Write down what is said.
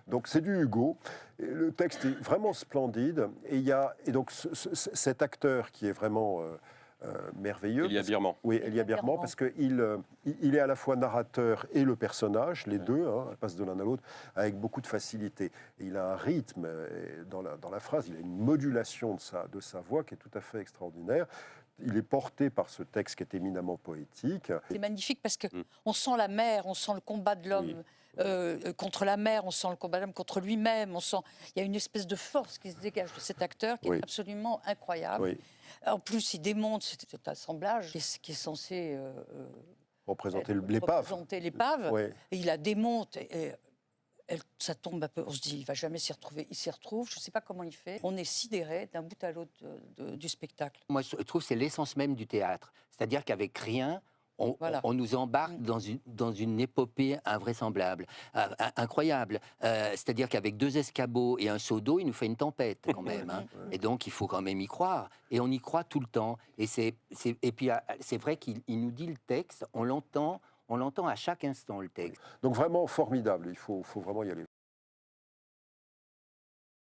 Donc c'est du Hugo. Et le texte est vraiment splendide. Et donc cet acteur qui est vraiment merveilleux. Elia Birman. Oui, Elia Birman, parce qu'il est à la fois narrateur et le personnage, les deux, hein, passent de l'un à l'autre, avec beaucoup de facilité. Et il a un rythme dans la phrase, il a une modulation de sa voix qui est tout à fait extraordinaire. Il est porté par ce texte qui est éminemment poétique. C'est magnifique parce qu'on sent la mer, on sent le combat de l'homme contre la mer, on sent le combat de l'homme contre lui-même, il y a une espèce de force qui se dégage de cet acteur qui est absolument incroyable. Oui. En plus, il démonte cet assemblage qui est censé Représenter l'épave. Et il la démonte. Ça tombe un peu, on se dit, il ne va jamais s'y retrouver. Il s'y retrouve, je ne sais pas comment il fait. On est sidéré d'un bout à l'autre du spectacle. Moi, je trouve que c'est l'essence même du théâtre. C'est-à-dire qu'avec rien, on nous embarque dans une épopée invraisemblable, incroyable. C'est-à-dire qu'avec 2 escabeaux et un seau d'eau, il nous fait une tempête quand même. Hein. Et donc, il faut quand même y croire. Et on y croit tout le temps. Et puis, c'est vrai qu'il nous dit le texte, on l'entend à chaque instant, le texte. Donc vraiment formidable, il faut vraiment y aller.